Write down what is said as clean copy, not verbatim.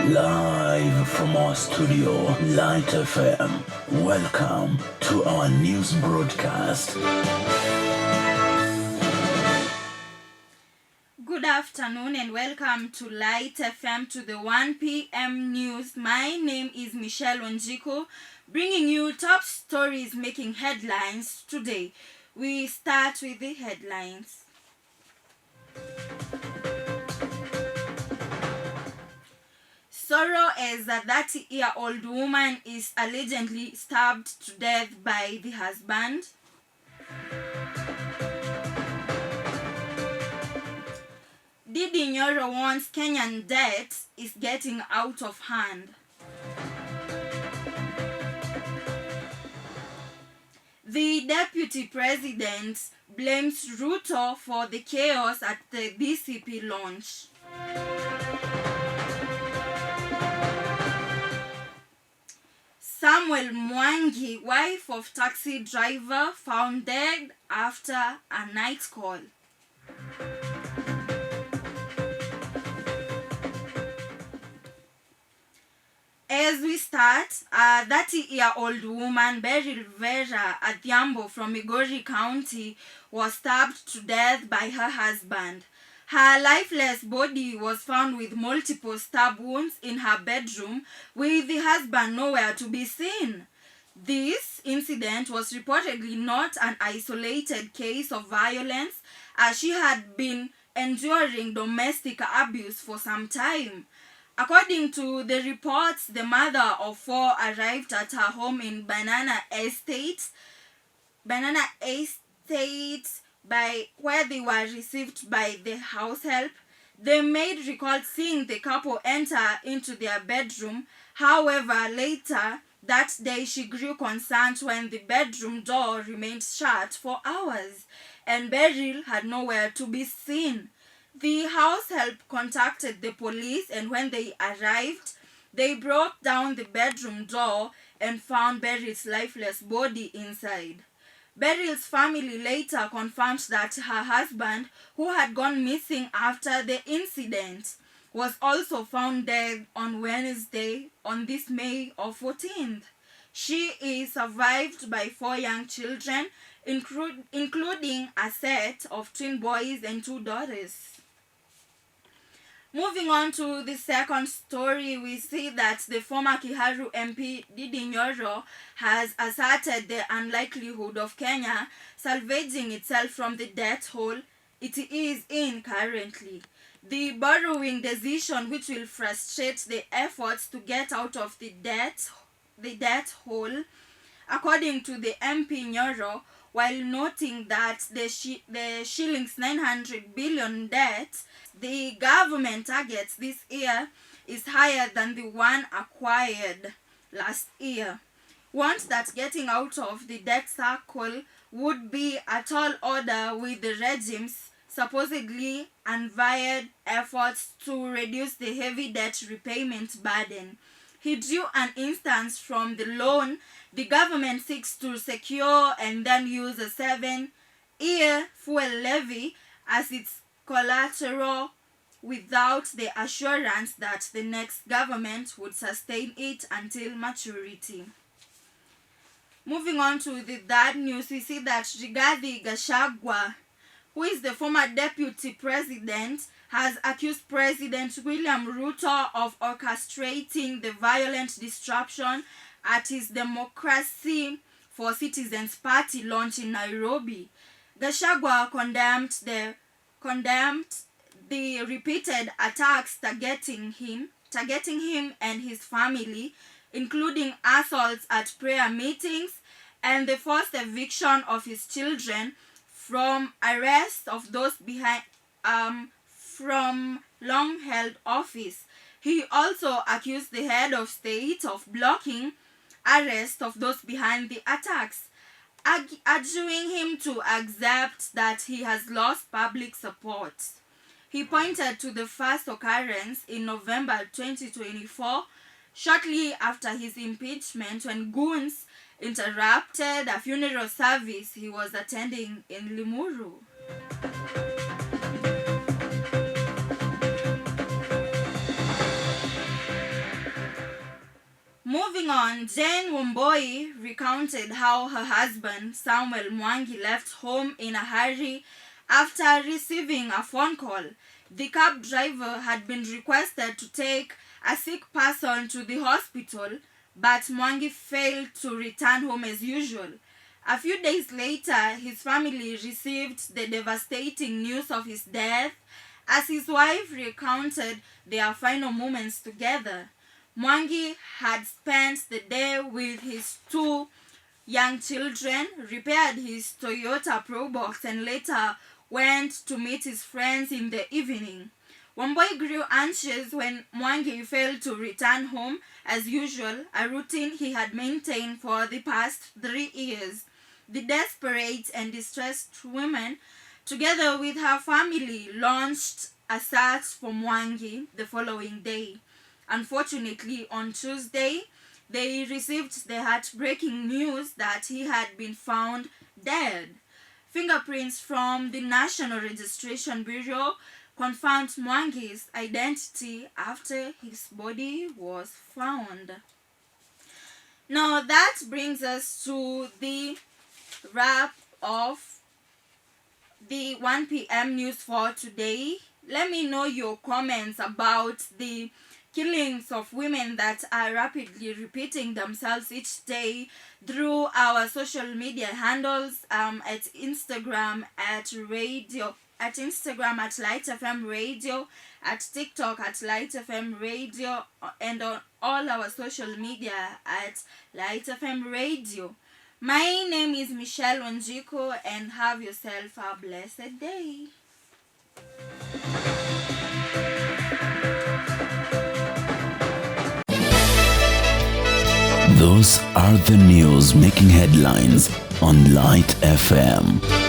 Live from our studio, Light FM. Welcome to our news broadcast. Good afternoon and welcome to Light FM to the 1 p.m. news. My name is Michelle Wanjiku, bringing you top stories making headlines today. We start with the headlines. Sorrow as a 30-year-old woman is allegedly stabbed to death by the husband. Ndid Nyoro warns Kenyan debt is getting out of hand. The deputy president blames Ruto for the chaos at the BCP launch. Samuel Mwangi, wife of taxi driver, found dead after a night call. As we start, a 30-year-old woman, Beryl Vera Adhiambo from Migori County, was stabbed to death by her husband. Her lifeless body was found with multiple stab wounds in her bedroom, with the husband nowhere to be seen. This incident was reportedly not an isolated case of violence, as she had been enduring domestic abuse for some time. According to the reports, the mother of four arrived at her home in Banana Estate, where they were received by the house help. The maid recalled seeing the couple enter into their bedroom. However, later that day she grew concerned when the bedroom door remained shut for hours and Beryl had nowhere to be seen. The house help contacted the police, and when they arrived, they broke down the bedroom door and found Beryl's lifeless body inside. Beryl's family later confirmed that her husband, who had gone missing after the incident, was also found dead on Wednesday, on this May 14th. She is survived by 4 young children, including a set of twin boys and 2 daughters. Moving on to the second story, we see that the former Kiharu MP Ndid Nyoro has asserted the unlikelihood of Kenya salvaging itself from the debt hole it is in currently. The borrowing decision, which will frustrate the efforts to get out of the debt hole, according to the MP Nyoro, while noting that the shillings 900 billion debt the government targets this year is higher than the one acquired last year. Wants that getting out of the debt circle would be a tall order, with the regime's supposedly unveiled efforts to reduce the heavy debt repayment burden. He drew an instance from the loan the government seeks to secure and then use a 7-year fuel levy as its collateral, without the assurance that the next government would sustain it until maturity. Moving on to the third news, we see that Rigathi Gachagua, who is the former deputy president, has accused President William Ruto of orchestrating the violent disruption at his Democracy for Citizens Party launch in Nairobi. Gachagua condemned the repeated attacks targeting him and his family, including assaults at prayer meetings and the forced eviction of his children from arrest of those from long-held office. He also accused the head of state of blocking arrest of those behind the attacks, urging him to accept that he has lost public support. He pointed to the first occurrence in November 2024, shortly after his impeachment, when goons interrupted a funeral service he was attending in Limuru. Moving on, Jane Wamboi recounted how her husband, Samuel Mwangi, left home in a hurry after receiving a phone call. The cab driver had been requested to take a sick person to the hospital, but Mwangi failed to return home as usual. A few days later, his family received the devastating news of his death as his wife recounted their final moments together. Mwangi had spent the day with his 2 young children, repaired his Toyota Probox, and later went to meet his friends in the evening. Wamboi grew anxious when Mwangi failed to return home as usual, a routine he had maintained for the past 3 years. The desperate and distressed woman, together with her family, launched a search for Mwangi the following day. Unfortunately, on Tuesday, they received the heartbreaking news that he had been found dead. Fingerprints from the National Registration Bureau confirmed Mwangi's identity after his body was found. Now that brings us to the wrap of the 1 p.m. news for today. Let me know your comments about the killings of women that are rapidly repeating themselves each day through our social media handles, at Instagram at Light FM Radio, at TikTok at Light FM Radio, and on all our social media at Light FM Radio. My name is Michelle Wanjiko, and have yourself a blessed day. Those are the news making headlines on Light FM.